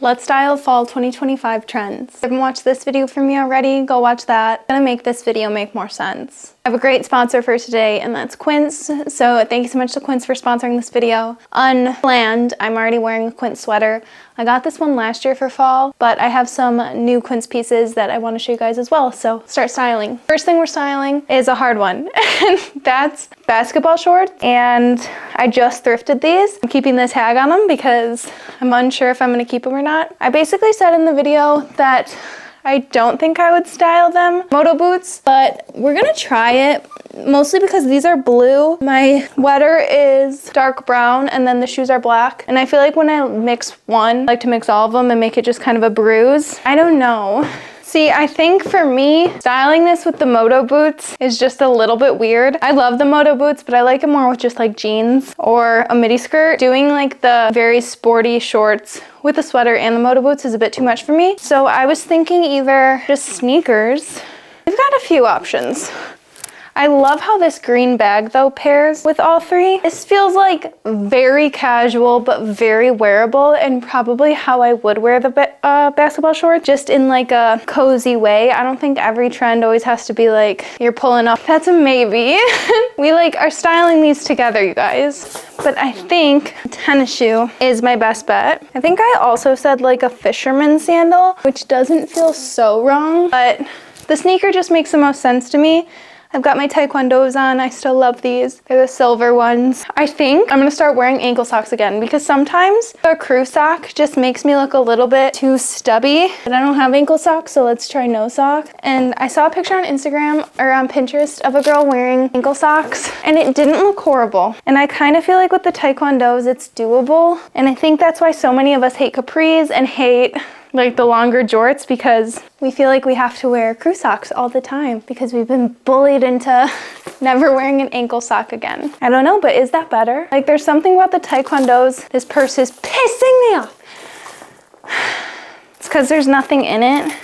Let's Style Fall 2025 Trends. If you haven't watched this video from me already, go watch that. It's gonna make this video make more sense. I have a great sponsor for today, and that's Quince. So thank you so much to Quince for sponsoring this video. Unplanned, I'm already wearing a Quince sweater. I got this one last year for fall, but I have some new Quince pieces that I want to show you guys as well. So start styling. First thing we're styling is a hard one, and that's basketball shorts. And I just thrifted these. I'm keeping the tag on them because I'm unsure if I'm gonna keep them or not. I basically said in the video that I don't think I would style them moto boots, but we're gonna try it, mostly because these are blue. My sweater is dark brown and then the shoes are black. And I feel like when I mix one, I like to mix all of them and make it just kind of a bruise. I don't know. See, I think for me, styling this with the moto boots is just a little bit weird. I love the moto boots, but I like it more with just like jeans or a midi skirt. Doing like the very sporty shorts with the sweater and the moto boots is a bit too much for me. So I was thinking either just sneakers. We've got a few options. I love how this green bag though pairs with all three. This feels like very casual but very wearable, and probably how I would wear the basketball shorts, just in like a cozy way. I don't think every trend always has to be like you're pulling up. That's a maybe. We like are styling these together, you guys. But I think tennis shoe is my best bet. I think I also said like a fisherman sandal, which doesn't feel so wrong, but the sneaker just makes the most sense to me. I've got my taekwondos on. I still love these. They're the silver ones. I think I'm gonna start wearing ankle socks again, because sometimes a crew sock just makes me look a little bit too stubby. But I don't have ankle socks, so let's try no sock. And I saw a picture on Instagram or on Pinterest of a girl wearing ankle socks, and it didn't look horrible. And I kind of feel like with the taekwondos, it's doable. And I think that's why so many of us hate capris and hate like the longer jorts, because we feel like we have to wear crew socks all the time because we've been bullied into never wearing an ankle sock again. I don't know, but is that better? Like, there's something about the taekwondos. This purse is pissing me off. It's because there's nothing in it,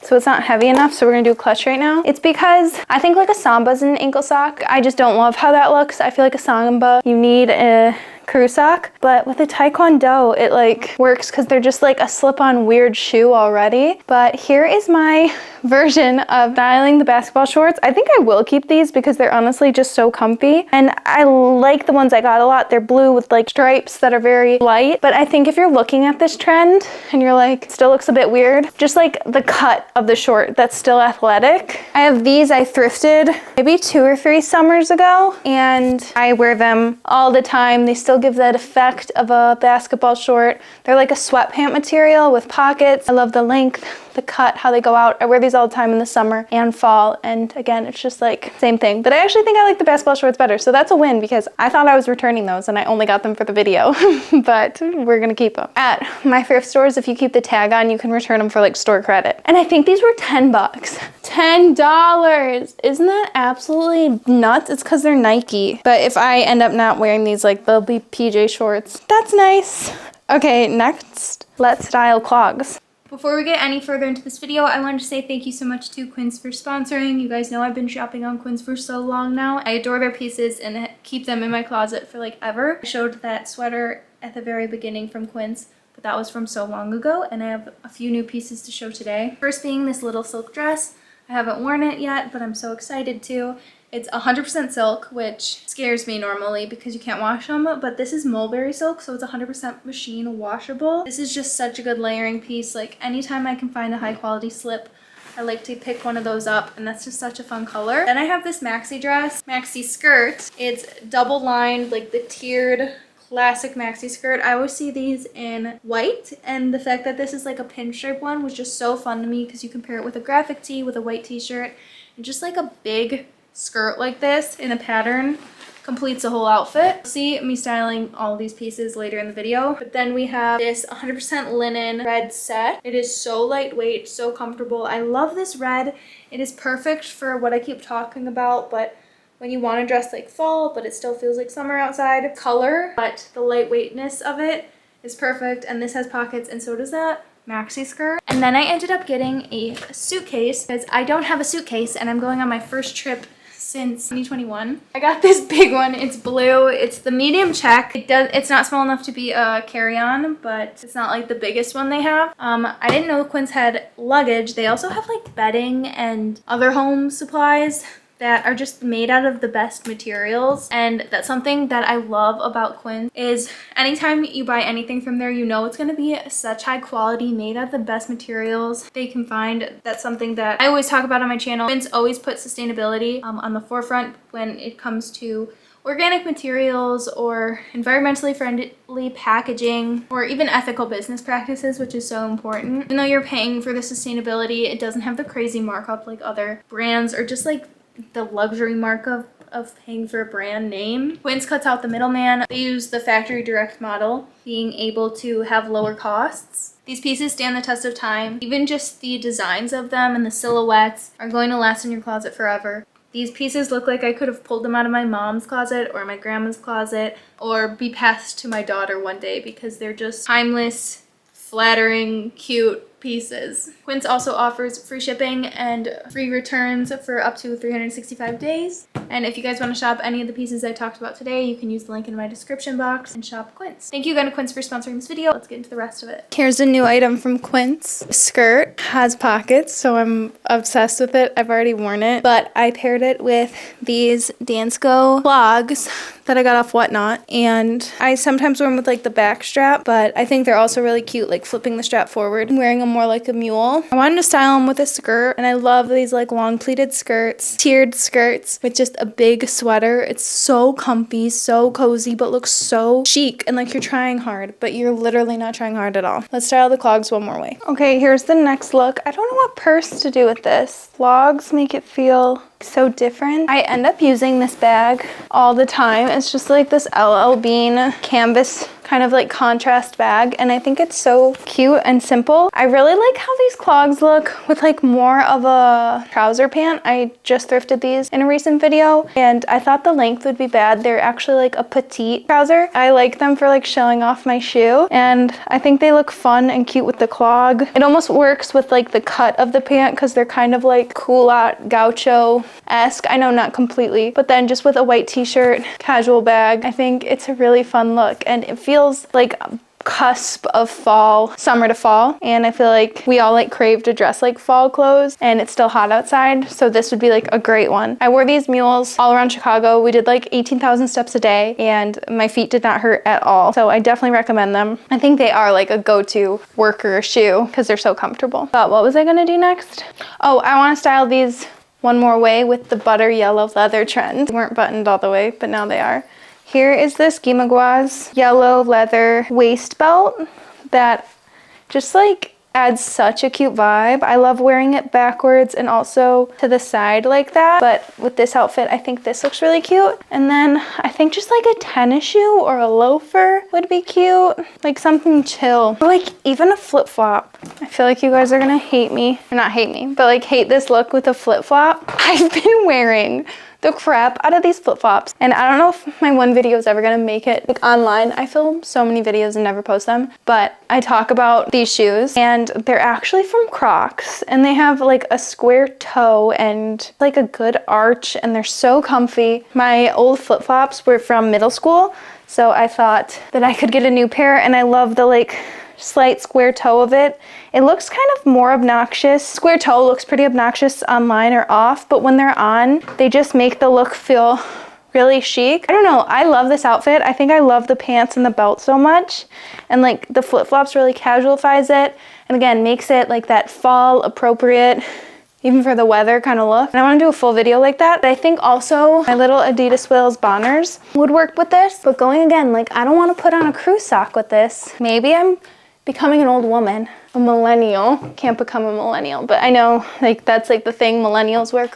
so it's not heavy enough. So we're gonna do a clutch right now. It's because I think like a samba's an ankle sock. I just don't love how that looks. I feel like a samba, you need a crew sock, but with a taekwondo it like works because they're just like a slip-on weird shoe already. But here is my version of styling the basketball shorts. I think I will keep these because they're honestly just so comfy, and I like the ones I got a lot. They're blue with like stripes that are very light. But I think if you're looking at this trend and you're like, still looks a bit weird, just like the cut of the short that's still athletic. I have these I thrifted maybe 2 or 3 summers ago, and I wear them all the time. They still give that effect of a basketball short. They're like a sweatpant material with pockets. I love the length, the cut, how they go out. I wear these all the time in the summer and fall, and again, it's just like same thing. But I actually think I like the basketball shorts better, so that's a win, because I thought I was returning those and I only got them for the video. But we're gonna keep them. At my thrift stores, if you keep the tag on, you can return them for like store credit. And I think these were $10. $10! Isn't that absolutely nuts? It's because they're Nike. But if I end up not wearing these, like, they'll be PJ shorts. That's nice. Okay, next, let's style clogs. Before we get any further into this video, I wanted to say thank you so much to Quince for sponsoring. You guys know I've been shopping on Quince for so long now. I adore their pieces and keep them in my closet for like ever. I showed that sweater at the very beginning from Quince, but that was from so long ago, and I have a few new pieces to show today. First being this little silk dress. I haven't worn it yet, but I'm so excited to. It's 100% silk, which scares me normally because you can't wash them, but this is mulberry silk, so it's 100% machine washable. This is just such a good layering piece. Like, anytime I can find a high quality slip, I like to pick one of those up, and that's just such a fun color. Then I have this maxi dress, maxi skirt. It's double lined, like the tiered classic maxi skirt. I always see these in white, and the fact that this is like a pinstripe one was just so fun to me because you can pair it with a graphic tee with a white t-shirt, and just like a big skirt like this in a pattern completes a whole outfit. See me styling all of these pieces later in the video. But then we have this 100% linen red set. It is so lightweight, so comfortable. I love this red. It is perfect for what I keep talking about, but when you want to dress like fall, but it still feels like summer outside. Color, but the lightweightness of it is perfect. And this has pockets, and so does that maxi skirt. And then I ended up getting a suitcase because I don't have a suitcase, and I'm going on my first trip since 2021. I got this big one. It's blue. It's the medium check. It's not small enough to be a carry-on, but it's not like the biggest one they have. I didn't know Quince had luggage. They also have like bedding and other home supplies that are just made out of the best materials. And that's something that I love about Quince is anytime you buy anything from there, you know it's going to be such high quality, made out of the best materials they can find. That's something that I always talk about on my channel. Quince always puts sustainability on the forefront when it comes to organic materials or environmentally friendly packaging or even ethical business practices, which is so important. Even though you're paying for the sustainability, it doesn't have the crazy markup like other brands or just like the luxury markup of paying for a brand name. Quince cuts out the middleman. They use the factory direct model, being able to have lower costs. These pieces stand the test of time. Even just the designs of them and the silhouettes are going to last in your closet forever. These pieces look like I could have pulled them out of my mom's closet or my grandma's closet or be passed to my daughter one day because they're just timeless, flattering, cute pieces. Quince also offers free shipping and free returns for up to 365 days. And if you guys want to shop any of the pieces I talked about today, you can use the link in my description box and shop Quince. Thank you again to Quince for sponsoring this video. Let's get into the rest of it. Here's a new item from Quince. The skirt has pockets, so I'm obsessed with it. I've already worn it, but I paired it with these Dansko clogs that I got off Whatnot, and I sometimes wear them with like the back strap, but I think they're also really cute, like flipping the strap forward and wearing them more like a mule. I wanted to style them with a skirt, and I love these like long pleated skirts, tiered skirts with just a big sweater. It's so comfy, so cozy, but looks so chic and like you're trying hard, but you're literally not trying hard at all. Let's style the clogs one more way. Okay, here's the next look. I don't know what purse to do with this. Clogs make it feel so different. I end up using this bag all the time. It's just like this LL Bean canvas kind of like contrast bag, and I think it's so cute and simple. I really like how these clogs look with like more of a trouser pant. I just thrifted these in a recent video and I thought the length would be bad. They're actually like a petite trouser. I like them for like showing off my shoe, and I think they look fun and cute with the clog. It almost works with like the cut of the pant because they're kind of like culotte gaucho-esque. I know not completely, but then just with a white t-shirt, casual bag, I think it's a really fun look, and it feels like a cusp of fall, summer to fall, and I feel like we all like crave to dress like fall clothes, and it's still hot outside, so this would be like a great one. I wore these mules all around Chicago. We did like 18,000 steps a day and my feet did not hurt at all, so I definitely recommend them. I think they are like a go-to worker shoe because they're so comfortable. But what was I gonna do next? Oh, I want to style these one more way with the butter yellow leather trend. They weren't buttoned all the way, but now they are. Here is this Gimaguaz yellow leather waist belt that just like adds such a cute vibe. I love wearing it backwards and also to the side like that, but with this outfit I think this looks really cute. And then I think just like a tennis shoe or a loafer would be cute, like something chill, or like even a flip-flop. I feel like you guys are gonna hate me, or not hate me, but like hate this look with a flip-flop. I've been wearing the crap out of these flip-flops, and I don't know if my one video is ever gonna make it like online. I film so many videos and never post them, but I talk about these shoes, and they're actually from Crocs, and they have like a square toe and like a good arch, and they're so comfy. My old flip-flops were from middle school, so I thought that I could get a new pair, and I love the like slight square toe of it. It looks kind of more obnoxious. Square toe looks pretty obnoxious online or off, but when they're on, they just make the look feel really chic. I don't know, I love this outfit. I think I love the pants and the belt so much, and like the flip-flops really casualifies it, and again makes it like that fall appropriate, even for the weather kind of look. And I want to do a full video like that. But I think also my little Adidas Wales Bonners would work with this, but going again, like I don't want to put on a crew sock with this. Maybe I'm becoming an old woman, a millennial. Can't become a millennial, but I know like that's like the thing. Millennials wear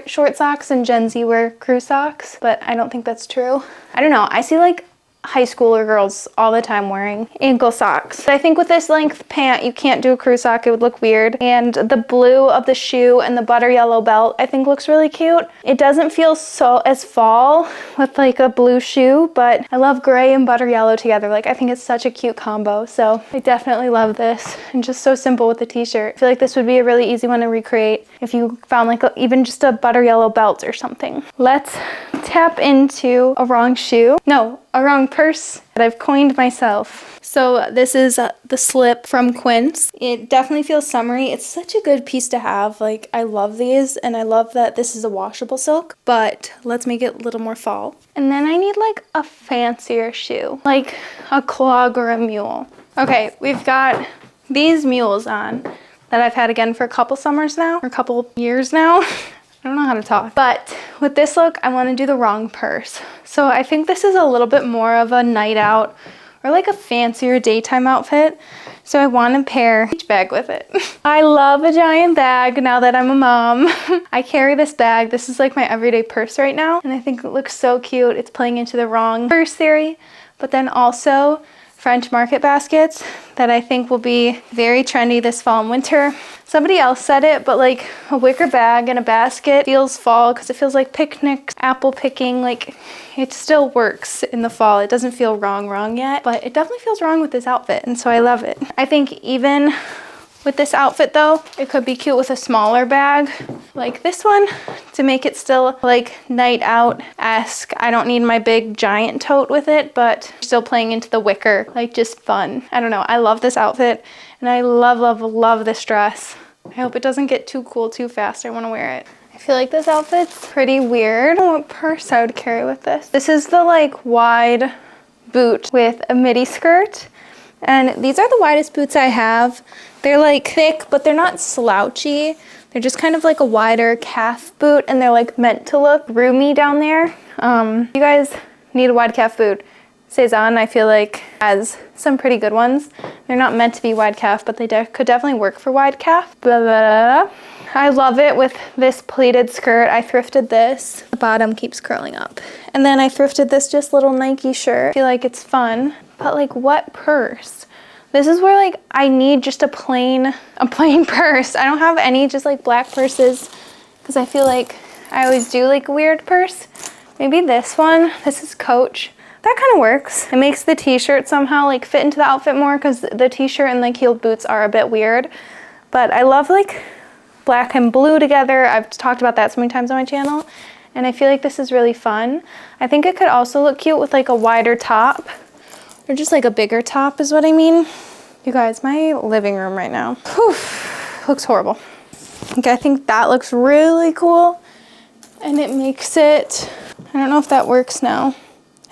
short socks and Gen Z wear crew socks, but I don't think that's true. I don't know. I see like high schooler girls all the time wearing ankle socks. I think with this length pant, you can't do a crew sock. It would look weird. And the blue of the shoe and the butter yellow belt, I think looks really cute. It doesn't feel so as fall with like a blue shoe, but I love gray and butter yellow together. Like, I think it's such a cute combo. So I definitely love this, and just so simple with the t-shirt. I feel like this would be a really easy one to recreate if you found like even just a butter yellow belt or something. Let's tap into a wrong shoe. No, a wrong purse that I've coined myself. So this is the slip from Quince. It definitely feels summery. It's such a good piece to have. Like, I love these, and I love that this is a washable silk, but let's make it a little more fall. And then I need like a fancier shoe, like a clog or a mule. Okay, we've got these mules on that I've had again for a couple summers now, or a couple years now. I don't know how to talk. But with this look, I want to do the wrong purse. So I think this is a little bit more of a night out or like a fancier daytime outfit. So I want to pair each bag with it. I love a giant bag now that I'm a mom. I carry this bag. This is like my everyday purse right now. And I think it looks so cute. It's playing into the wrong purse theory, but then also French market baskets that I think will be very trendy this fall and winter. Somebody else said it, but like a wicker bag and a basket feels fall because it feels like picnics, apple picking. Like, it still works in the fall. It doesn't feel wrong yet, but it definitely feels wrong with this outfit, and so I love it. I think even with this outfit though, it could be cute with a smaller bag like this one to make it still like night out-esque. I don't need my big giant tote with it, but still playing into the wicker, like just fun. I don't know, I love this outfit, and I love this dress. I hope it doesn't get too cool too fast. I want to wear it. I feel like this outfit's pretty weird. I don't know what purse I would carry with this. This is the like wide boot with a midi skirt, and these are the widest boots I have. They're like thick, but they're not slouchy. They're just kind of like a wider calf boot, and they're like meant to look roomy down there. You guys need a wide calf boot. Cezanne, I feel like, has some pretty good ones. They're not meant to be wide calf, but they could definitely work for wide calf. Blah, blah, blah. I love it with this pleated skirt. I thrifted this. The bottom keeps curling up. And then I thrifted this just little Nike shirt. I feel like it's fun, but like, what purse? This is where like I need just a plain purse. I don't have any just like black purses because I feel like I always do like a weird purse. Maybe this one. This is Coach. That kind of works. It makes the t-shirt somehow like fit into the outfit more because the t-shirt and like heeled boots are a bit weird. But I love like black and blue together. I've talked about that so many times on my channel, and I feel like this is really fun. I think it could also look cute with like a wider top, or just like a bigger top is what I mean. You guys, my living room right now, whew, looks horrible. Okay, I think that looks really cool, and it makes it, I don't know if that works now.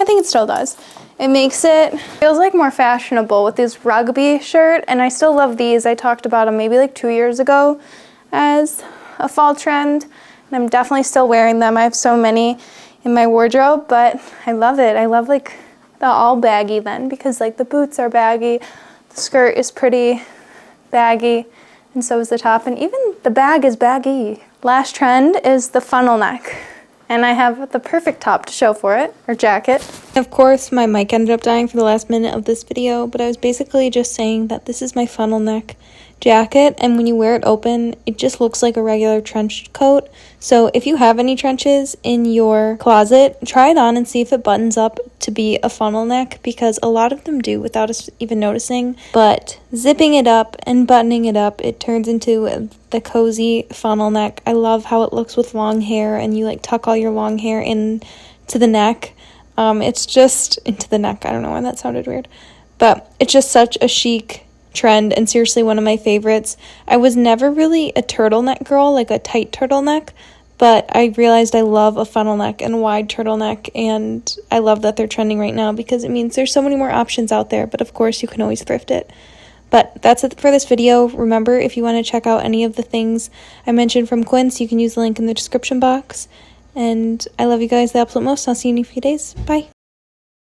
I think it still does. It makes it, feels like more fashionable with this rugby shirt, and I still love these. I talked about them maybe like 2 years ago as a fall trend, and I'm definitely still wearing them. I have so many in my wardrobe, but I love it. I love like the all baggy then, because like the boots are baggy, the skirt is pretty baggy, and so is the top, and even the bag is baggy. Last trend is the funnel neck, and I have the perfect top to show for it, or jacket. Of course, my mic ended up dying for the last minute of this video, but I was basically just saying that this is my funnel neck jacket, and when you wear it open, it just looks like a regular trench coat. So if you have any trenches in your closet, try it on and see if it buttons up to be a funnel neck, because a lot of them do without us even noticing. But zipping it up and buttoning it up, it turns into the cozy funnel neck. I love how it looks with long hair, and you like tuck all your long hair in to the neck. It's just into the neck. I don't know why that sounded weird, but it's just such a chic trend, and seriously one of my favorites. I was never really a turtleneck girl, like a tight turtleneck, but I realized I love a funnel neck and a wide turtleneck, and I love that they're trending right now because it means there's so many more options out there, but of course you can always thrift it. But that's it for this video. Remember, if you want to check out any of the things I mentioned from Quince, you can use the link in the description box, and I love you guys the absolute most. I'll see you in a few days. Bye.